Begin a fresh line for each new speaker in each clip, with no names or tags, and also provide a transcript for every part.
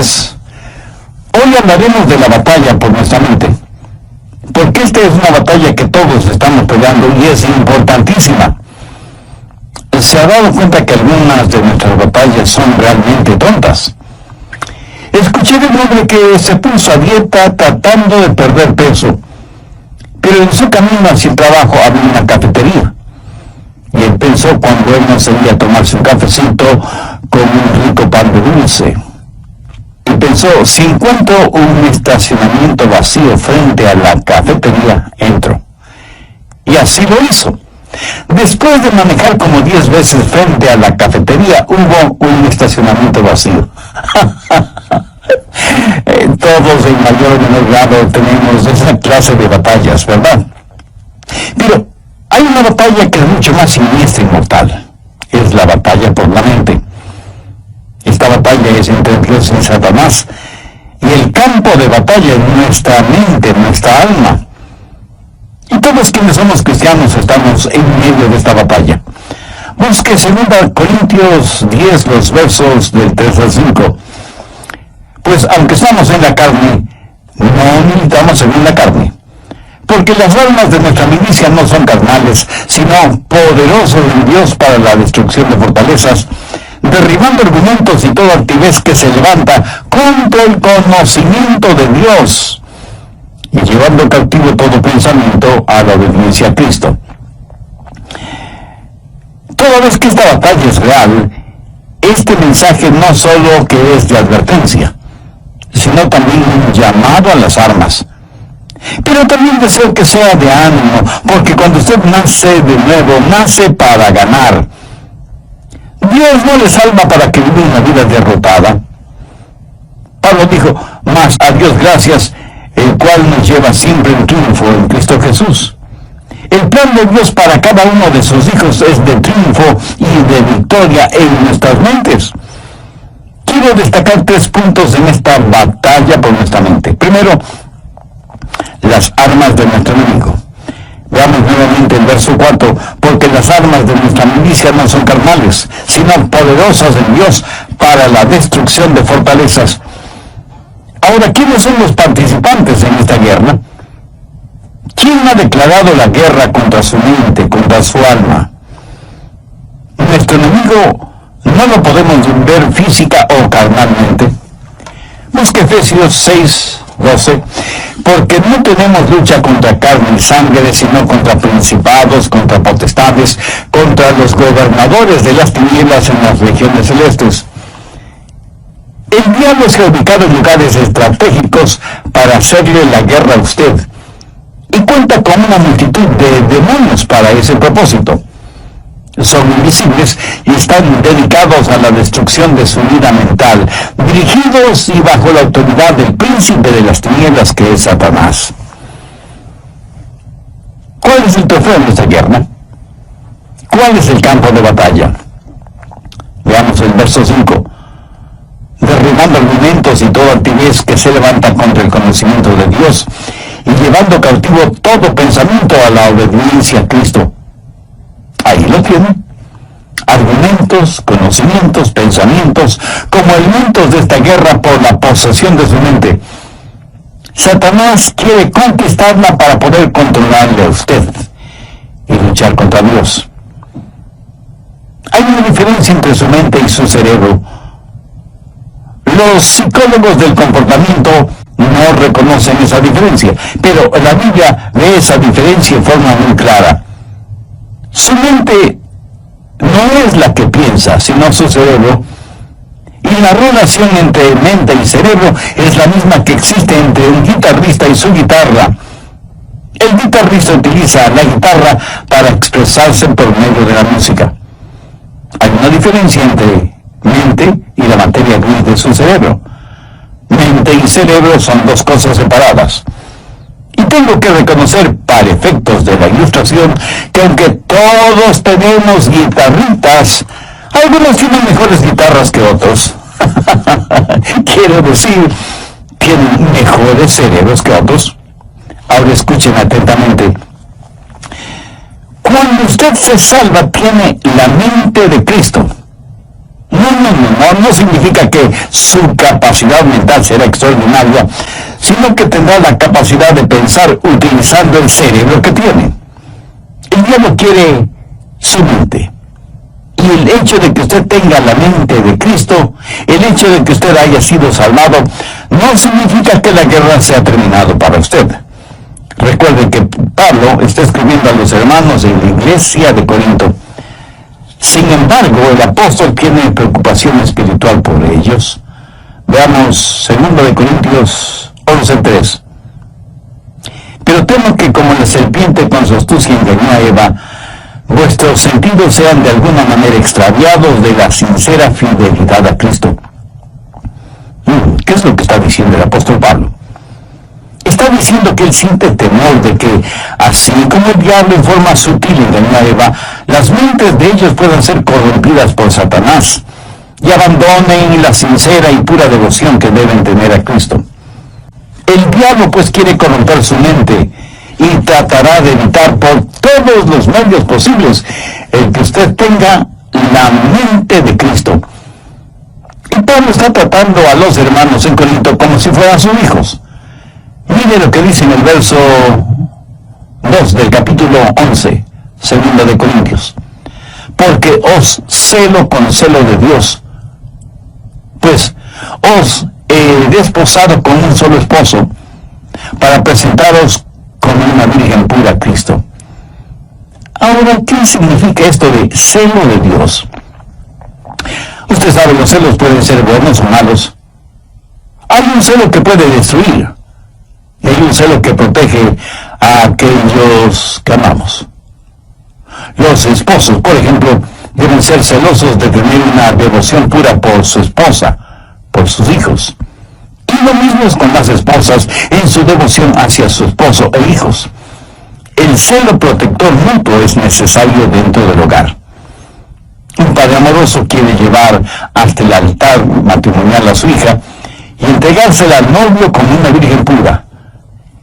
bendiciones. Hoy hablaremos de la batalla por nuestra mente, porque esta es una batalla que todos estamos peleando y es importantísima. ¿Se ha dado cuenta que algunas de nuestras batallas son realmente tontas? Escuché de un hombre que se puso a dieta tratando de perder peso, pero en su camino hacia el trabajo había una cafetería. Y él pensó, cuando él no salía a tomarse un cafecito con un rico pan de dulce, y pensó, si encuentro un estacionamiento vacío frente a la cafetería, entro. Y así lo hizo. Después de manejar como 10 veces frente a la cafetería, hubo un estacionamiento vacío. Todos en mayor o menor grado tenemos esa clase de batallas, ¿verdad? Pero hay una batalla que es mucho más siniestra y mortal. Es la batalla por la mente. Esta batalla es entre Dios y Satanás. Y el campo de batalla es nuestra mente, nuestra alma. Y todos quienes somos cristianos estamos en medio de esta batalla. Busque 2 Corintios 10, los versos del 3 al 5. Pues aunque estamos en la carne, no militamos según la carne. Porque las armas de nuestra milicia no son carnales, sino poderosos en Dios para la destrucción de fortalezas, derribando argumentos y toda altivez que se levanta contra el conocimiento de Dios, y llevando cautivo todo pensamiento a la obediencia a Cristo. Toda vez que esta batalla es real, este mensaje no solo que es de advertencia, sino también un llamado a las armas. Pero también deseo que sea de ánimo, porque cuando usted nace de nuevo, nace para ganar. Dios no le salva para que viva una vida derrotada. Pablo dijo, mas a Dios gracias, el cual nos lleva siempre en triunfo en Cristo Jesús. El plan de Dios para cada uno de sus hijos es de triunfo y de victoria en nuestras mentes. Quiero destacar 3 puntos en esta batalla por nuestra mente. Primero, las armas de nuestro enemigo. Veamos nuevamente el verso 4, porque las armas de nuestra milicia no son carnales, sino poderosas en Dios para la destrucción de fortalezas. Ahora, ¿quiénes son los participantes en esta guerra? ¿Quién ha declarado la guerra contra su mente, contra su alma? Nuestro enemigo no lo podemos ver física o carnalmente. Busque Efesios 6, 12, porque no tenemos lucha contra carne y sangre, sino contra principados, contra potestades, contra los gobernadores de las tinieblas en las regiones celestes. El diablo se ha ubicado en lugares estratégicos para hacerle la guerra a usted, y cuenta con una multitud de demonios para ese propósito. Son invisibles y están dedicados a la destrucción de su vida mental, dirigidos y bajo la autoridad del príncipe de las tinieblas, que es Satanás. ¿Cuál es el trofeo de esta guerra? ¿Cuál es el campo de batalla? Veamos el verso 5. Derribando argumentos y toda altivez que se levanta contra el conocimiento de Dios, y llevando cautivo todo pensamiento a la obediencia a Cristo. Ahí lo tienen. Argumentos, conocimientos, pensamientos, como elementos de esta guerra por la posesión de su mente. Satanás quiere conquistarla para poder controlarle a usted y luchar contra Dios. Hay una diferencia entre su mente y su cerebro. Los psicólogos del comportamiento no reconocen esa diferencia, pero la Biblia ve esa diferencia en forma muy clara. Su mente no es la que piensa, sino su cerebro. Y la relación entre mente y cerebro es la misma que existe entre un guitarrista y su guitarra. El guitarrista utiliza la guitarra para expresarse por medio de la música. Hay una diferencia entre mente y la materia gris de su cerebro. Mente y cerebro son dos cosas separadas. Y tengo que reconocer, para efectos de la ilustración, que aunque todos tenemos guitarritas, algunos tienen mejores guitarras que otros. Quiero decir, tienen mejores cerebros que otros. Ahora escuchen atentamente. Cuando usted se salva, tiene la mente de Cristo. No significa que su capacidad mental será extraordinaria, sino que tendrá la capacidad de pensar utilizando el cerebro que tiene. El diablo quiere su mente. Y el hecho de que usted tenga la mente de Cristo, el hecho de que usted haya sido salvado, no significa que la guerra se ha terminado para usted. Recuerde que Pablo está escribiendo a los hermanos en la iglesia de Corinto. Sin embargo, el apóstol tiene preocupación espiritual por ellos. Veamos 2 Corintios 11:3. Pero temo que como la serpiente con su astucia engañó a Eva, vuestros sentidos sean de alguna manera extraviados de la sincera fidelidad a Cristo. ¿Qué es lo que está diciendo el apóstol Pablo? Está diciendo que él siente temor de que, así como el diablo en forma sutil engañó a Eva, las mentes de ellos puedan ser corrompidas por Satanás y abandonen la sincera y pura devoción que deben tener a Cristo. El diablo pues quiere corromper su mente y tratará de evitar por todos los medios posibles el que usted tenga la mente de Cristo. Y Pablo está tratando a los hermanos en Corinto como si fueran sus hijos. Mire lo que dice en el verso 2 del capítulo 11, 2 Corintios. Porque os celo con celo de Dios, pues os he desposado con un solo esposo, para presentaros como una virgen pura a Cristo. Ahora, ¿qué significa esto de celo de Dios? Usted sabe, los celos pueden ser buenos o malos. Hay un celo que puede destruir, y hay un celo que protege a aquellos que amamos. Los esposos, por ejemplo, deben ser celosos de tener una devoción pura por su esposa, por sus hijos. Y lo mismo es con las esposas en su devoción hacia su esposo e hijos. El celo protector mutuo es necesario dentro del hogar. Un padre amoroso quiere llevar hasta el altar matrimonial a su hija y entregársela al novio como una virgen pura.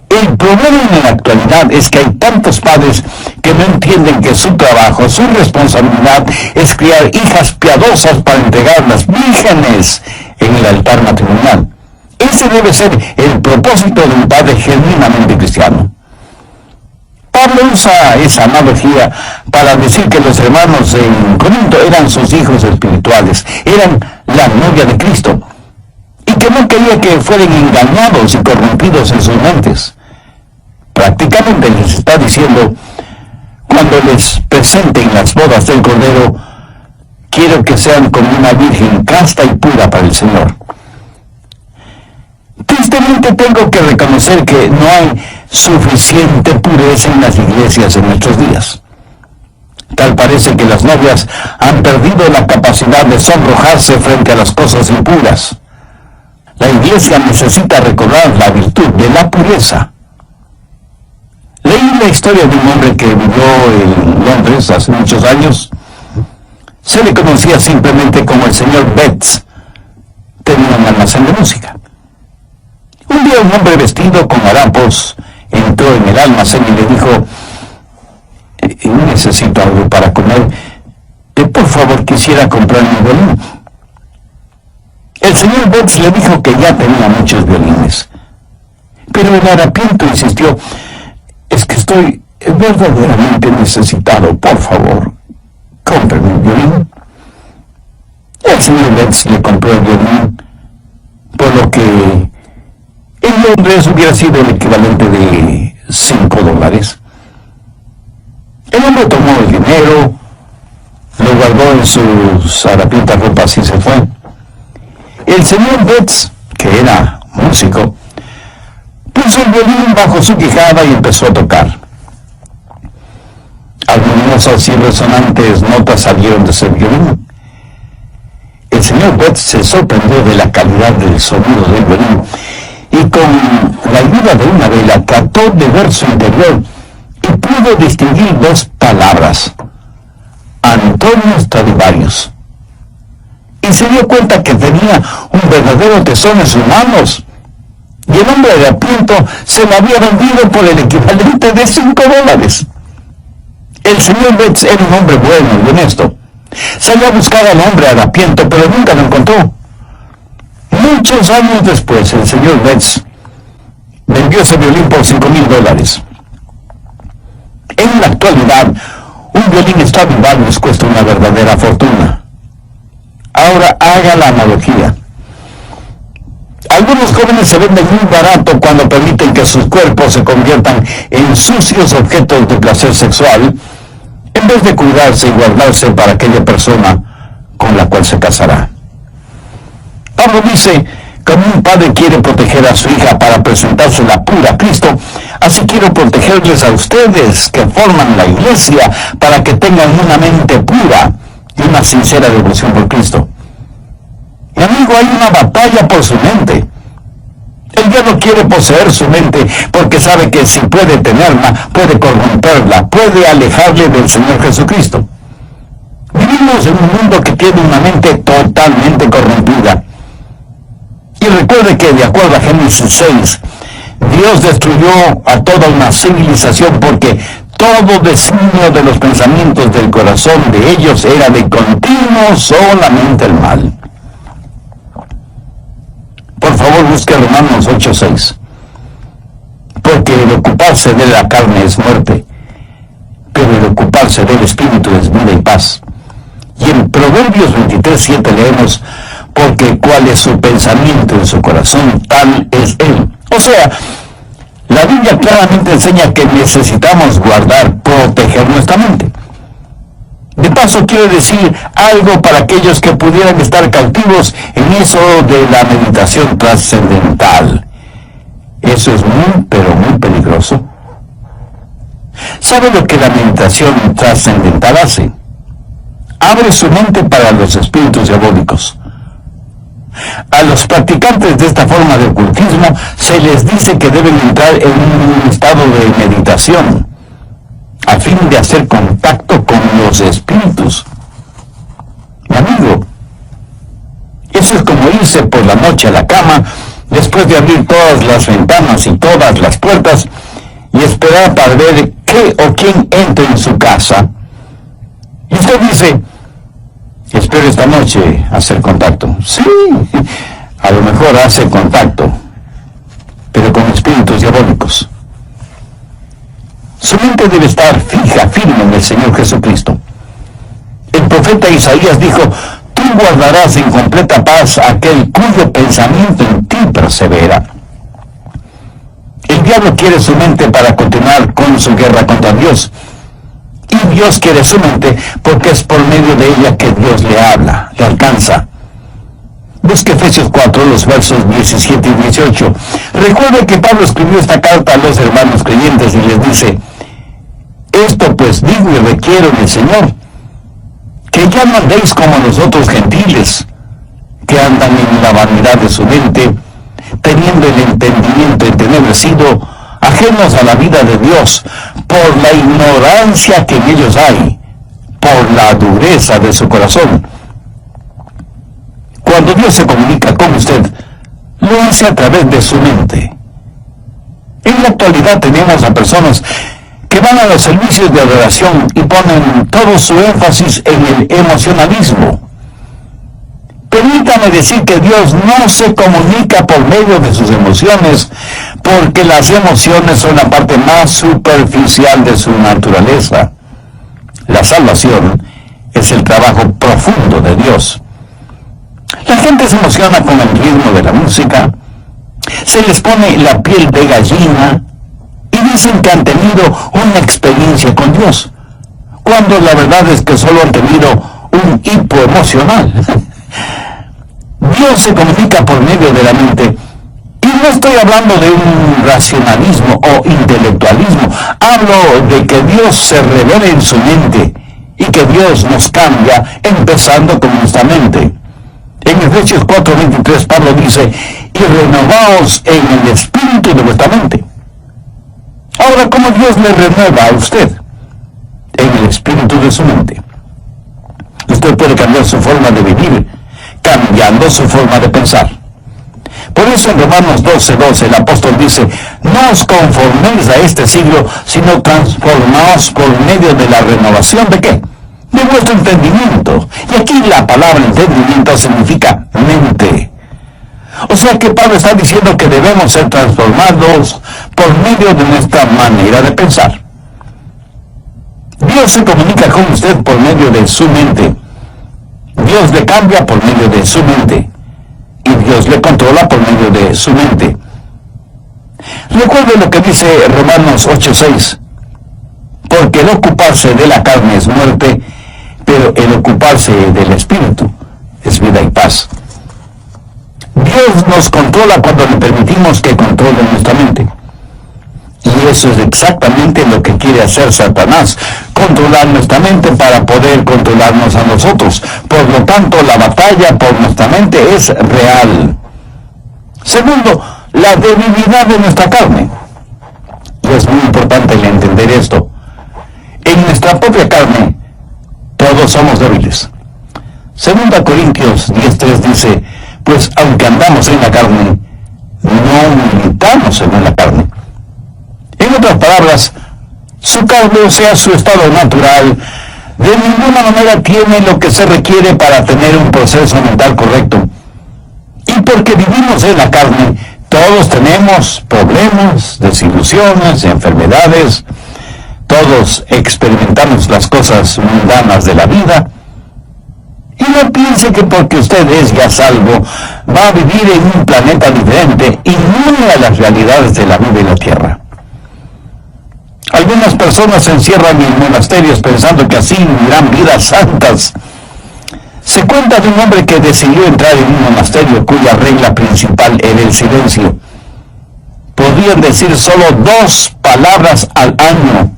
El problema en la actualidad es que hay tantos padres que no entienden que su trabajo, su responsabilidad es criar hijas piadosas para entregarlas vírgenes en el altar matrimonial. Ese debe ser el propósito de un padre genuinamente cristiano. Pablo usa esa analogía para decir que los hermanos en Corinto eran sus hijos espirituales, eran la novia de Cristo, y que no quería que fueran engañados y corrompidos en sus mentes. Prácticamente les está diciendo, cuando les presenten las bodas del Cordero, quiero que sean como una virgen casta y pura para el Señor. Tristemente tengo que reconocer que no hay suficiente pureza en las iglesias en nuestros días. Tal parece que las novias han perdido la capacidad de sonrojarse frente a las cosas impuras. La iglesia necesita recordar la virtud de la pureza. Leí la historia de un hombre que vivió en Londres hace muchos años. Se le conocía simplemente como el señor Betts. Tenía un almacén de música. Un día un hombre vestido con harapos entró en el almacén y le dijo, necesito algo para comer, por favor quisiera comprar un violín. El señor Betts le dijo que ya tenía muchos violines, pero el harapiento insistió, es que estoy verdaderamente necesitado, por favor, cómprame un violín. El señor Betts le compró el violín, por lo que en Londres hubiera sido el equivalente de $5. El hombre tomó el dinero, lo guardó en sus harapientas ropas y se fue. El señor Betts, que era músico, puso el violín bajo su quijada y empezó a tocar. Armoniosas y resonantes notas salieron de ese violín. El señor Betts se sorprendió de la calidad del sonido del violín y con la ayuda de una vela trató de ver su interior y pudo distinguir dos palabras: Antonio Stradivarius. Y se dio cuenta que tenía un verdadero tesoro en sus manos. Y el hombre de harapiento se lo había vendido por el equivalente de $5. El señor Betts era un hombre bueno y honesto. Salió a buscar al hombre harapiento, pero nunca lo encontró. Muchos años después, el señor Betts vendió ese violín por $5,000. En la actualidad, un violín Stradivarius les cuesta una verdadera fortuna. Ahora haga la analogía. Algunos jóvenes se venden muy barato cuando permiten que sus cuerpos se conviertan en sucios objetos de placer sexual, en vez de cuidarse y guardarse para aquella persona con la cual se casará. Pablo dice, como un padre quiere proteger a su hija para presentársela pura a Cristo, así quiero protegerles a ustedes que forman la iglesia para que tengan una mente pura y una sincera devoción por Cristo. Mi amigo, hay una batalla por su mente. El diablo quiere poseer su mente porque sabe que si puede tenerla, puede corromperla, puede alejarle del Señor Jesucristo. Vivimos en un mundo que tiene una mente totalmente corrompida. Y recuerde que, de acuerdo a Génesis 6, Dios destruyó a toda una civilización porque todo designio de los pensamientos del corazón de ellos era de continuo solamente el mal. Por favor, busque Romanos 8:6. Porque el ocuparse de la carne es muerte, pero el ocuparse del Espíritu es vida y paz. Y en Proverbios 23:7 leemos, porque cuál es su pensamiento en su corazón, tal es él. O sea, la Biblia claramente enseña que necesitamos guardar, proteger nuestra mente. De paso, quiere decir algo para aquellos que pudieran estar cautivos en eso de la meditación trascendental. Eso es muy, pero muy peligroso. ¿Sabe lo que la meditación trascendental hace? Abre su mente para los espíritus diabólicos. A los practicantes de esta forma de ocultismo se les dice que deben entrar en un estado de meditación a fin de hacer contacto con los espíritus. Mi amigo, eso es como irse por la noche a la cama después de abrir todas las ventanas y todas las puertas y esperar para ver qué o quién entre en su casa. Y usted dice, espero esta noche hacer contacto. Sí, a lo mejor hace contacto, pero con espíritus diabólicos. Su mente debe estar fija, firme en el Señor Jesucristo. El profeta Isaías dijo, tú guardarás en completa paz aquel cuyo pensamiento en ti persevera. El diablo quiere su mente para continuar con su guerra contra Dios. Y Dios quiere su mente porque es por medio de ella que Dios le habla, le alcanza. Busque Efesios 4, los versos 17 y 18. Recuerde que Pablo escribió esta carta a los hermanos creyentes y les dice, esto pues digo y requiero en el Señor, que ya no andéis como los otros gentiles, que andan en la vanidad de su mente, teniendo el entendimiento entenebrecido, ajenos a la vida de Dios, por la ignorancia que en ellos hay, por la dureza de su corazón. Cuando Dios se comunica con usted, lo hace a través de su mente. En la actualidad tenemos a personas que van a los servicios de adoración y ponen todo su énfasis en el emocionalismo. Permítame decir que Dios no se comunica por medio de sus emociones, porque las emociones son la parte más superficial de su naturaleza. La salvación es el trabajo profundo de Dios. La gente se emociona con el ritmo de la música, se les pone la piel de gallina y dicen que han tenido una experiencia con Dios, cuando la verdad es que solo han tenido un hipo emocional. Dios se comunica por medio de la mente, y no estoy hablando de un racionalismo o intelectualismo, hablo de que Dios se revela en su mente y que Dios nos cambia empezando con nuestra mente. En Efesios 4:23 Pablo dice, y renovaos en el espíritu de vuestra mente. Ahora, ¿cómo Dios le renueva a usted? En el espíritu de su mente. Usted puede cambiar su forma de vivir, cambiando su forma de pensar. Por eso en Romanos 12:12 el apóstol dice, no os conforméis a este siglo, sino transformaos por medio de la renovación ¿de qué? de vuestro entendimiento. Y aquí la palabra entendimiento significa mente. O sea que Pablo está diciendo que debemos ser transformados por medio de nuestra manera de pensar. Dios se comunica con usted por medio de su mente. Dios le cambia por medio de su mente. Y Dios le controla por medio de su mente. Recuerde lo que dice Romanos 8:6. Porque el ocuparse de la carne es muerte, pero el ocuparse del Espíritu es vida y paz. Dios nos controla cuando le permitimos que controle nuestra mente. Y eso es exactamente lo que quiere hacer Satanás, controlar nuestra mente para poder controlarnos a nosotros. Por lo tanto, la batalla por nuestra mente es real. Segundo, la debilidad de nuestra carne. Y es muy importante el entender esto. En nuestra propia carne, todos somos débiles. 2 Corintios 10:3 dice, pues aunque andamos en la carne, no militamos en la carne. En otras palabras, su carne, o sea, su estado natural, de ninguna manera tiene lo que se requiere para tener un proceso mental correcto. Y porque vivimos en la carne, todos tenemos problemas, desilusiones, enfermedades, todos experimentamos las cosas mundanas de la vida. Y no piense que porque usted es ya salvo, va a vivir en un planeta diferente, inmune a las realidades de la vida y la tierra. Algunas personas se encierran en monasterios pensando que así vivirán vidas santas. Se cuenta de un hombre que decidió entrar en un monasterio cuya regla principal era el silencio. Podían decir solo 2 palabras al año.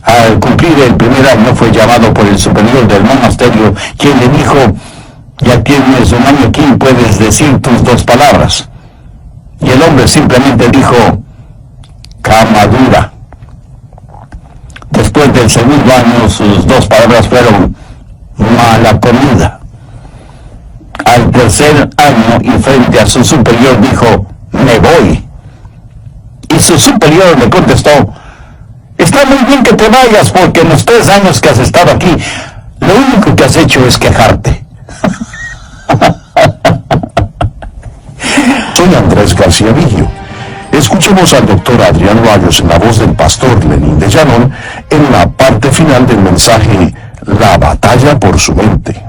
Al cumplir el primer año fue llamado por el superior del monasterio, quien le dijo, ya tienes un año aquí, puedes decir tus 2 palabras. Y el hombre simplemente dijo, cama dura. Después del segundo año, sus 2 palabras fueron, mala comida. Al tercer año, y frente a su superior, dijo, me voy. Y su superior le contestó, está muy bien que te vayas, porque en los 3 años que has estado aquí, lo único que has hecho es quejarte.
Soy Andrés García Villo. Escuchemos al doctor Adrián Rayos en la voz del pastor Lenín de Llanón en la parte final del mensaje La batalla por su mente.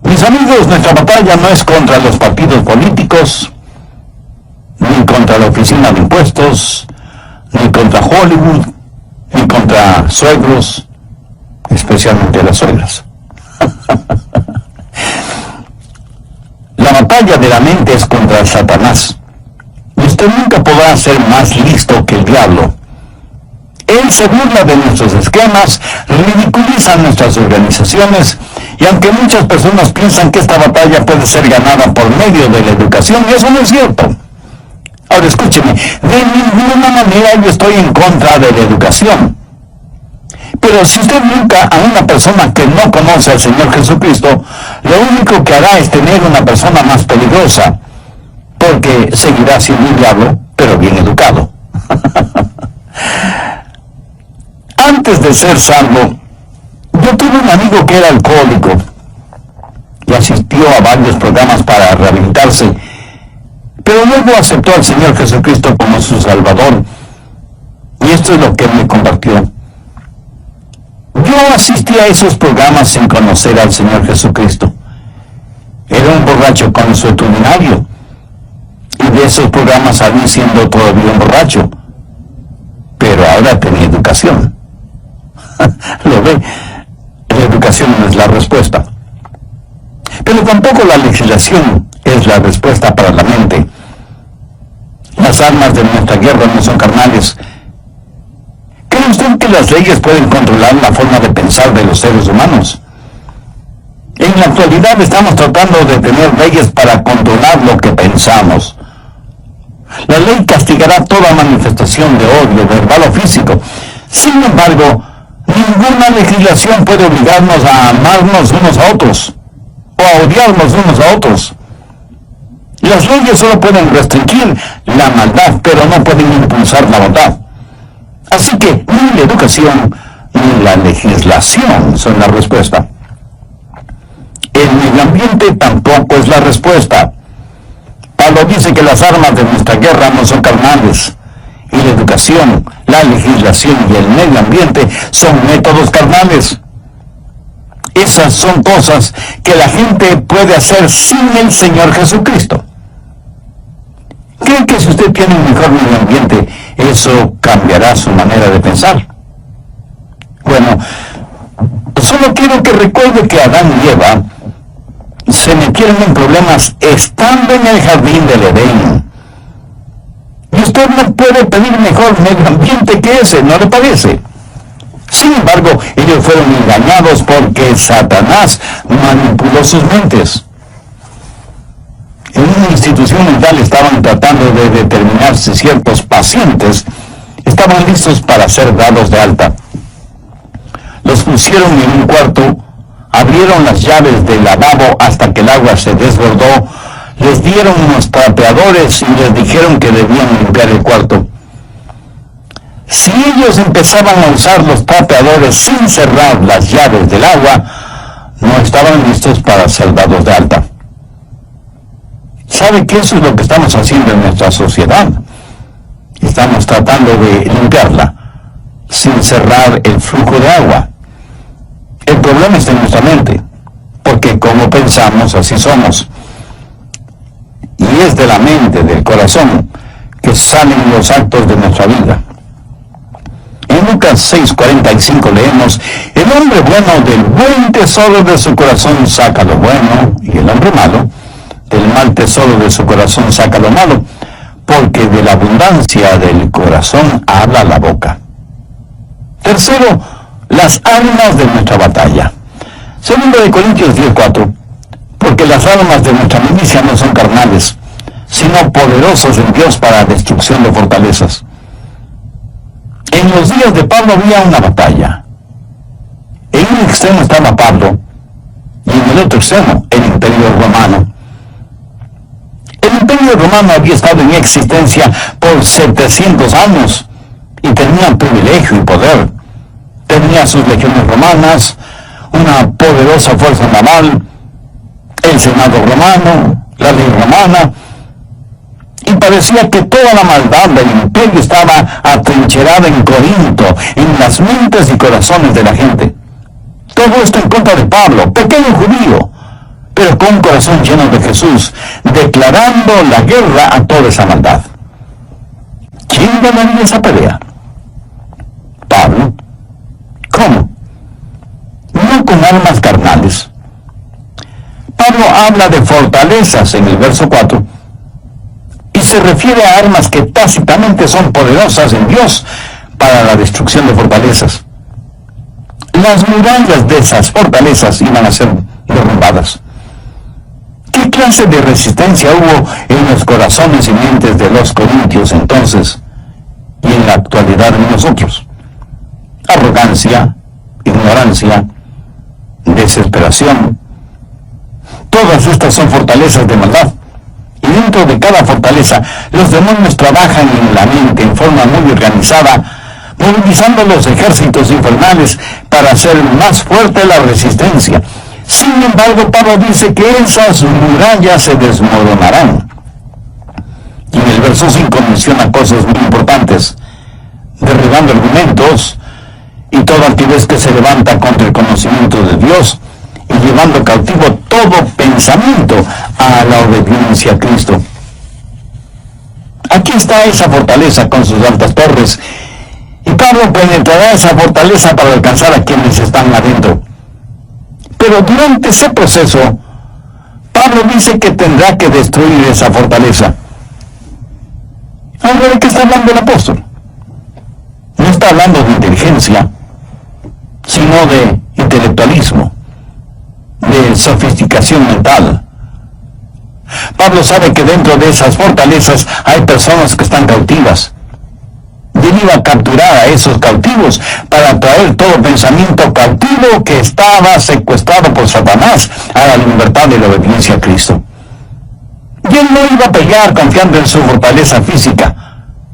Mis amigos, nuestra batalla no es contra los partidos políticos, ni contra la oficina de impuestos, ni contra Hollywood, ni contra suegros, especialmente las suegras. La batalla de la mente es contra Satanás. Y usted nunca podrá ser más listo que el diablo. Él se burla de nuestros esquemas, ridiculiza nuestras organizaciones, y aunque muchas personas piensan que esta batalla puede ser ganada por medio de la educación, eso no es cierto. Ahora escúcheme, de ninguna manera yo estoy en contra de la educación. Pero si usted nunca a una persona que no conoce al Señor Jesucristo, lo único que hará es tener una persona más peligrosa, porque seguirá siendo un diablo, pero bien educado. Antes de ser salvo, yo tuve un amigo que era alcohólico y asistió a varios programas para rehabilitarse, pero luego aceptó al Señor Jesucristo como su Salvador, y esto es lo que me compartió. Yo asistí a esos programas sin conocer al Señor Jesucristo. Era un borracho consuetudinario, y de esos programas salí siendo todavía un borracho, pero ahora tenía educación. Lo ve, la educación no es la respuesta. Pero tampoco la legislación es la respuesta para la mente. Las armas de nuestra guerra no son carnales. ¿Cree usted que las leyes pueden controlar la forma de pensar de los seres humanos? En la actualidad estamos tratando de tener leyes para controlar lo que pensamos. La ley castigará toda manifestación de odio, verbal o físico. Sin embargo, ninguna legislación puede obligarnos a amarnos unos a otros, o a odiarnos unos a otros. Las leyes solo pueden restringir la maldad, pero no pueden impulsar la bondad. Así que ni la educación, ni la legislación son la respuesta. El medio ambiente tampoco es la respuesta. Pablo dice que las armas de nuestra guerra no son carnales, y la educación, la legislación y el medio ambiente son métodos carnales. Esas son cosas que la gente puede hacer sin el Señor Jesucristo. ¿Cree que si usted tiene un mejor medio ambiente, eso cambiará su manera de pensar? Bueno, solo quiero que recuerde que Adán y Eva se metieron en problemas estando en el jardín del Edén. Y usted no puede pedir mejor medio ambiente que ese, ¿no le parece? Sin embargo, ellos fueron engañados porque Satanás manipuló sus mentes. En una institución mental estaban tratando de determinar si ciertos pacientes estaban listos para ser dados de alta. Los pusieron en un cuarto, abrieron las llaves del lavabo hasta que el agua se desbordó, les dieron unos trapeadores y les dijeron que debían limpiar el cuarto. Si ellos empezaban a usar los trapeadores sin cerrar las llaves del agua, no estaban listos para ser dados de alta. ¿Sabe que eso es lo que estamos haciendo en nuestra sociedad? Estamos tratando de limpiarla sin cerrar el flujo de agua. El problema está en nuestra mente, porque como pensamos, así somos. Y es de la mente, del corazón, que salen los actos de nuestra vida. En Lucas 6:45 leemos: el hombre bueno del buen tesoro de su corazón saca lo bueno, y el hombre malo del mal tesoro de su corazón saca lo malo, porque de la abundancia del corazón habla la boca. Tercero, las armas de nuestra batalla. Segundo de Corintios 10:4, porque las armas de nuestra milicia no son carnales, sino poderosos en Dios para la destrucción de fortalezas. En los días de Pablo había una batalla. En un extremo estaba Pablo, y en el otro extremo el Imperio Romano. El Imperio Romano había estado en existencia por 700 años, y tenía privilegio y poder. Tenía sus legiones romanas, una poderosa fuerza naval, el Senado romano, la ley romana, y parecía que toda la maldad del imperio estaba atrincherada en Corinto, en las mentes y corazones de la gente. Todo esto en contra de Pablo, pequeño judío, pero con un corazón lleno de Jesús, declarando la guerra a toda esa maldad. ¿Quién ganaría esa pelea? Pablo. ¿Cómo? No con armas carnales. Pablo habla de fortalezas en el verso 4, y se refiere a armas que tácitamente son poderosas en Dios para la destrucción de fortalezas. Las murallas de esas fortalezas iban a ser derrumbadas. ¿Qué clase de resistencia hubo en los corazones y mentes de los corintios entonces y en la actualidad de nosotros? Arrogancia, ignorancia, desesperación. Todas estas son fortalezas de maldad. Y dentro de cada fortaleza, los demonios trabajan en la mente en forma muy organizada, movilizando los ejércitos infernales para hacer más fuerte la resistencia. Sin embargo, Pablo dice que esas murallas se desmoronarán. Y en el verso 5 menciona cosas muy importantes: derribando argumentos y toda altivez que se levanta contra el conocimiento de Dios, y llevando cautivo todo pensamiento a la obediencia a Cristo. Aquí está esa fortaleza con sus altas torres, y Pablo penetrará esa fortaleza para alcanzar a quienes están adentro. Pero durante ese proceso, Pablo dice que tendrá que destruir esa fortaleza. Ahora, ¿de qué está hablando el apóstol? No está hablando de inteligencia, sino de intelectualismo, de sofisticación mental. Pablo sabe que dentro de esas fortalezas hay personas que están cautivas. Y él iba a capturar a esos cautivos para traer todo pensamiento cautivo que estaba secuestrado por Satanás a la libertad de la obediencia a Cristo. Y él no iba a pelear confiando en su fortaleza física,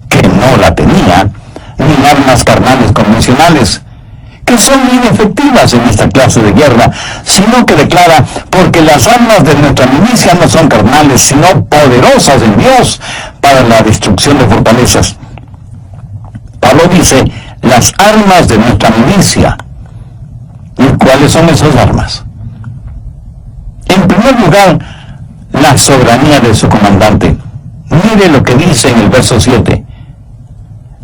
que no la tenía, ni en armas carnales convencionales, que que son inefectivas en esta clase de guerra, sino que declara, porque las armas de nuestra milicia no son carnales, sino poderosas en Dios para la destrucción de fortalezas. Pablo dice, las armas de nuestra milicia. ¿Y cuáles son esas armas? En primer lugar, la soberanía de su comandante. Mire lo que dice en el verso 7.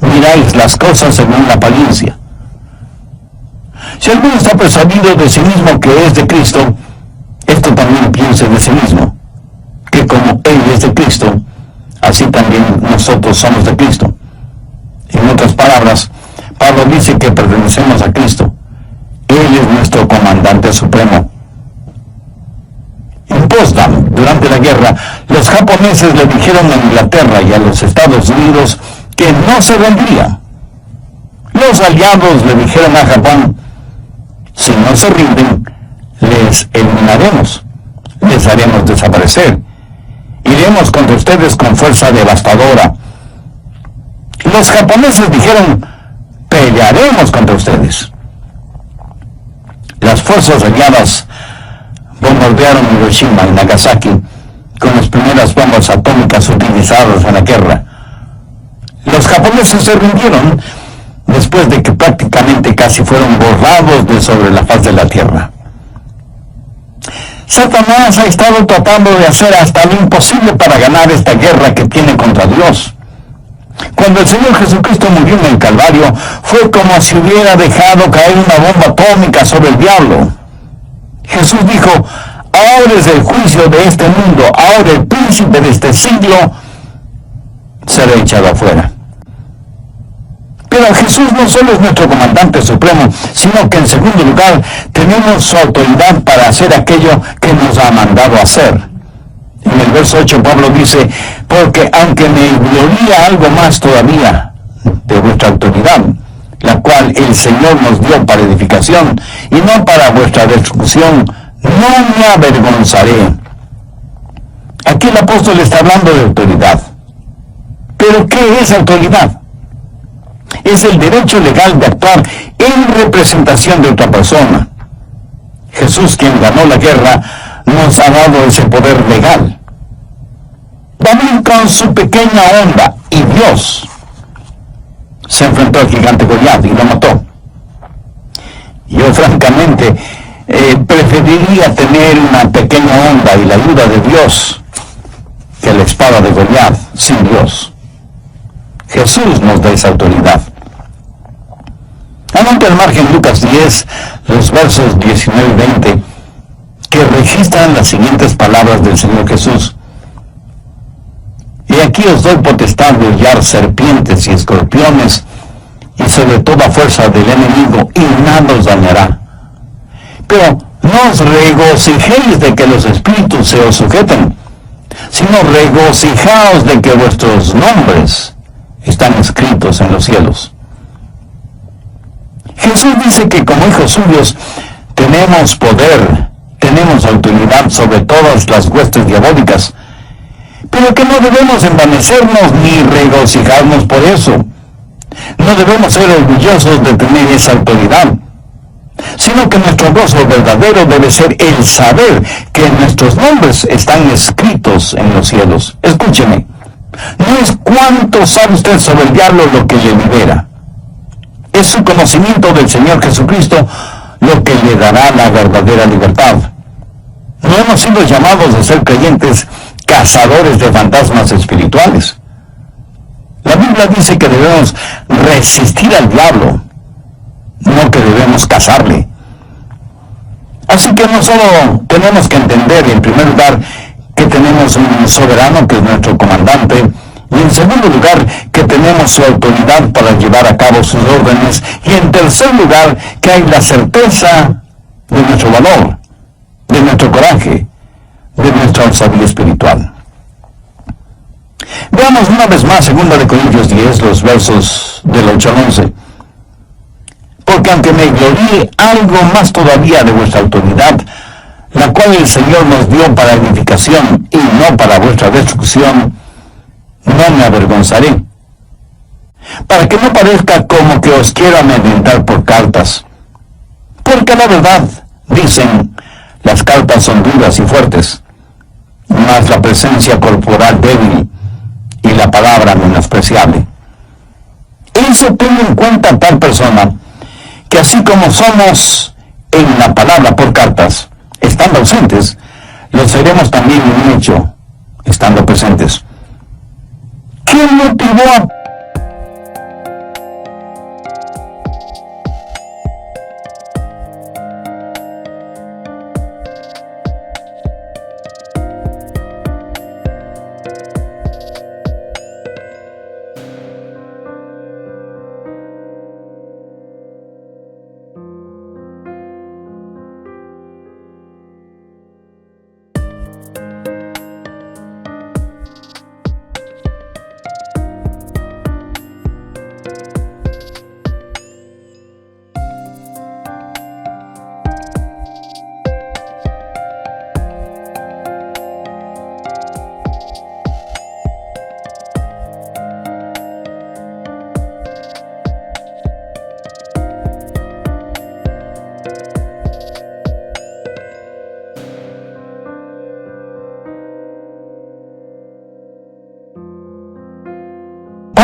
Miráis las cosas según la apariencia. Si alguno está persuadido de sí mismo que es de Cristo, esto también piense de sí mismo, que como Él es de Cristo, así también nosotros somos de Cristo. En otras palabras, Pablo dice que pertenecemos a Cristo. Él es nuestro comandante supremo. En Potsdam, durante la guerra, los japoneses le dijeron a Inglaterra y a los Estados Unidos que no se rendían. Los aliados le dijeron a Japón, si no se rinden, les eliminaremos, les haremos desaparecer, iremos contra ustedes con fuerza devastadora. Los japoneses dijeron, pelearemos contra ustedes. Las fuerzas aliadas bombardearon Hiroshima y Nagasaki con las primeras bombas atómicas utilizadas en la guerra. Los japoneses se rindieron después de que prácticamente casi fueron borrados de sobre la faz de la tierra. Satanás ha estado tratando de hacer hasta lo imposible para ganar esta guerra que tiene contra Dios. Cuando el Señor Jesucristo murió en el Calvario, fue como si hubiera dejado caer una bomba atómica sobre el diablo. Jesús dijo, ahora es el juicio de este mundo, ahora el príncipe de este siglo será echado afuera. Pero Jesús no solo es nuestro comandante supremo, sino que en segundo lugar tenemos su autoridad para hacer aquello que nos ha mandado hacer. En el verso 8 Pablo dice, porque aunque me gloría algo más todavía de vuestra autoridad, la cual el Señor nos dio para edificación y no para vuestra destrucción, no me avergonzaré. Aquí el apóstol está hablando de autoridad. ¿Pero qué es autoridad? Es el derecho legal de actuar en representación de otra persona. Jesús, quien ganó la guerra, nos ha dado ese poder legal. David con su pequeña onda y Dios se enfrentó al gigante Goliat y lo mató. Yo francamente preferiría tener una pequeña onda y la ayuda de Dios que la espada de Goliat sin Dios. Jesús nos da esa autoridad. Anote al margen Lucas 10, los versos 19 y 20, que registran las siguientes palabras del Señor Jesús. Y aquí os doy potestad de hollar serpientes y escorpiones, y sobre toda fuerza del enemigo, y nada os dañará. Pero no os regocijéis de que los espíritus se os sujeten, sino regocijaos de que vuestros nombres están escritos en los cielos. Jesús dice que como hijos suyos tenemos poder, tenemos autoridad sobre todas las huestes diabólicas, pero que no debemos envanecernos ni regocijarnos por eso. No debemos ser orgullosos de tener esa autoridad, sino que nuestro gozo verdadero debe ser el saber que nuestros nombres están escritos en los cielos. Escúcheme, no es cuánto sabe usted sobre el diablo lo que le libera. Es su conocimiento del Señor Jesucristo lo que le dará la verdadera libertad. No hemos sido llamados a ser creyentes cazadores de fantasmas espirituales. La Biblia dice que debemos resistir al diablo, no que debemos cazarle. Así que no solo tenemos que entender, en primer lugar, que tenemos un soberano que es nuestro comandante, y en segundo lugar, que tenemos su autoridad para llevar a cabo sus órdenes, y en tercer lugar, que hay la certeza de nuestro valor, de nuestro coraje, de nuestra osadía espiritual. Veamos una vez más 2 Corintios 10, los versos del 8 al 11. Porque aunque me gloríe algo más todavía de vuestra autoridad, la cual el Señor nos dio para edificación y no para vuestra destrucción, no me avergonzaré. Para que no parezca como que os quiero amedrentar por cartas, Porque la verdad, dicen, las cartas son duras y fuertes, mas la presencia corporal débil y la palabra menospreciable. Eso tiene en cuenta tal persona, que así como somos en la palabra por cartas, estando ausentes, lo seremos también en un hecho, estando presentes. ¿Qué motivó a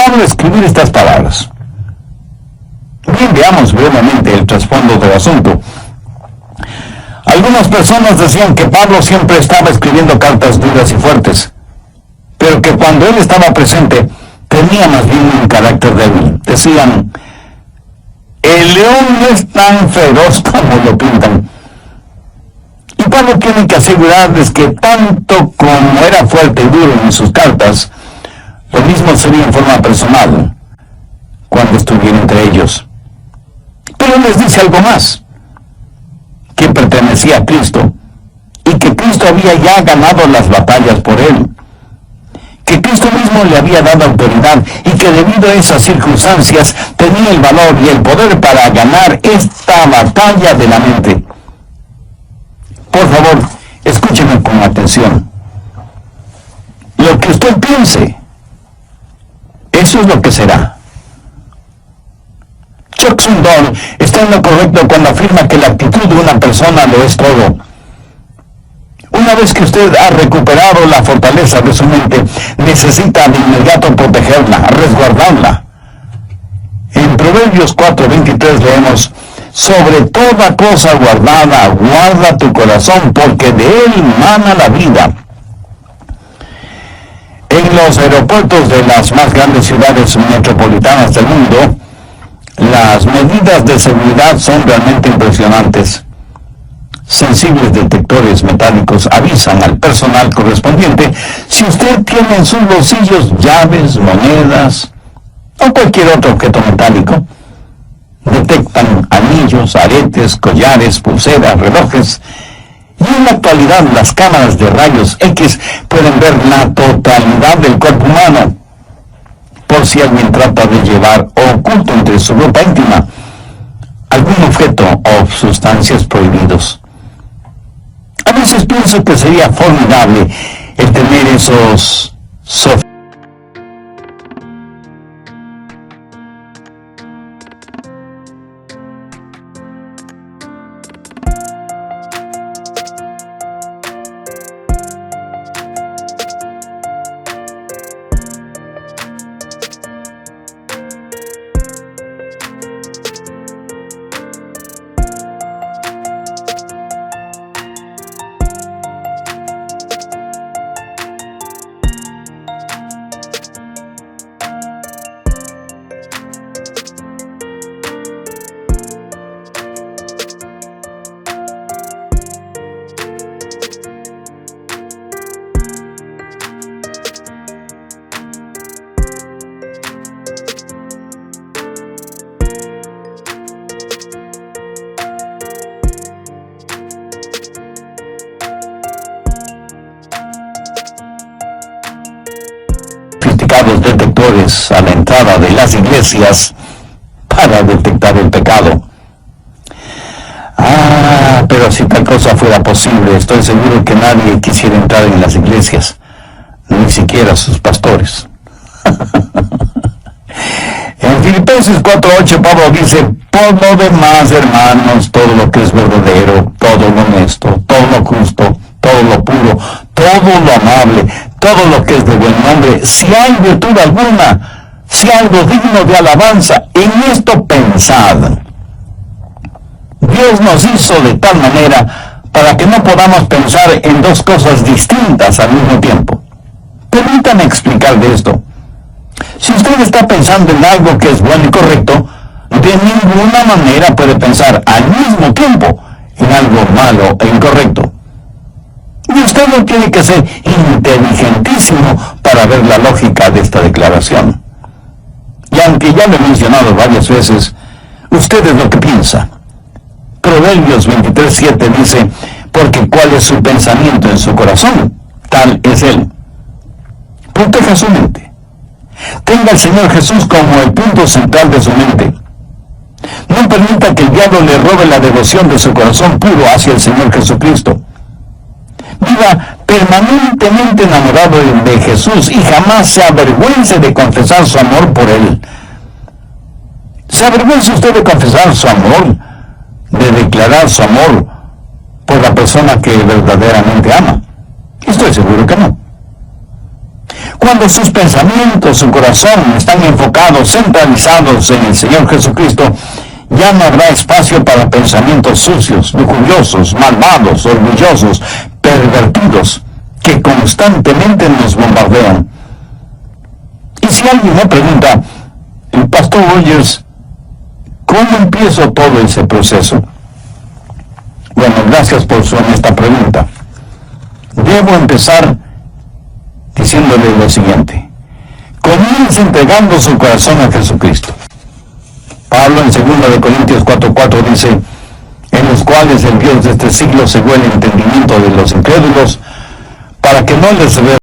Pablo escribir estas palabras? Bien, veamos brevemente el trasfondo del asunto. Algunas personas decían que Pablo siempre estaba escribiendo cartas duras y fuertes, pero que cuando él estaba presente tenía más bien un carácter débil. Decían, el león no es tan feroz como lo pintan. Y Pablo tiene que asegurarles que tanto como era fuerte y duro en sus cartas, lo mismo sería en forma personal cuando estuviera entre ellos. Pero les dice algo más, que pertenecía a Cristo y que Cristo había ya ganado las batallas por él, que Cristo mismo le había dado autoridad y que debido a esas circunstancias tenía el valor y el poder para ganar esta batalla de la mente. Por favor, escúcheme con atención. Lo que usted piense, eso es lo que será. Chuck Swindoll está en lo correcto cuando afirma que la actitud de una persona lo es todo. Una vez que usted ha recuperado la fortaleza de su mente, necesita de inmediato protegerla, resguardarla. En Proverbios 4:23 leemos, sobre toda cosa guardada, guarda tu corazón, porque de él mana la vida. En los aeropuertos de las más grandes ciudades metropolitanas del mundo, las medidas de seguridad son realmente impresionantes. Sensibles detectores metálicos avisan al personal correspondiente si usted tiene en sus bolsillos llaves, monedas o cualquier otro objeto metálico. Detectan anillos, aretes, collares, pulseras, relojes. Y en la actualidad las cámaras de rayos X pueden ver la totalidad del cuerpo humano, por si alguien trata de llevar oculto entre su ropa íntima algún objeto o sustancias prohibidos. A veces pienso que sería formidable el tener esos detectores a la entrada de las iglesias para detectar el pecado. Pero si tal cosa fuera posible, estoy seguro que nadie quisiera entrar en las iglesias, ni siquiera sus pastores. En Filipenses Filipenses 4:8 Pablo dice, por lo demás, hermanos, todo lo que es verdadero, todo lo honesto, todo lo justo, todo lo puro, todo lo amable, todo lo que es de buen nombre, si hay virtud alguna, si algo digno de alabanza, en esto pensad. Dios nos hizo de tal manera para que no podamos pensar en dos cosas distintas al mismo tiempo. Permítanme explicar de esto. Si usted está pensando en algo que es bueno y correcto, de ninguna manera puede pensar al mismo tiempo en algo malo e incorrecto. Y usted no tiene que ser inteligentísimo para ver la lógica de esta declaración. Y aunque ya lo he mencionado varias veces, usted es lo que piensa. Proverbios 23:7 dice, porque cuál es su pensamiento en su corazón, tal es él. Proteja su mente. Tenga al Señor Jesús como el punto central de su mente. No permita que el diablo le robe la devoción de su corazón puro hacia el Señor Jesucristo. Viva permanentemente enamorado de Jesús y jamás se avergüence de confesar su amor por Él. ¿Se avergüenza usted de confesar su amor, de declarar su amor por la persona que verdaderamente ama? Estoy seguro que no. Cuando sus pensamientos, su corazón están enfocados, centralizados en el Señor Jesucristo, ya no habrá espacio para pensamientos sucios, lujuriosos, malvados, orgullosos, pervertidos, que constantemente nos bombardean. Y si alguien me pregunta, el pastor Rogers, ¿cómo empiezo todo ese proceso? Bueno, gracias por su honesta pregunta. Debo empezar diciéndole lo siguiente. Comience entregando su corazón a Jesucristo. Pablo en 2 Corintios 4:4 dice, en los cuales el Dios de este siglo cegó el entendimiento de los incrédulos, para que no les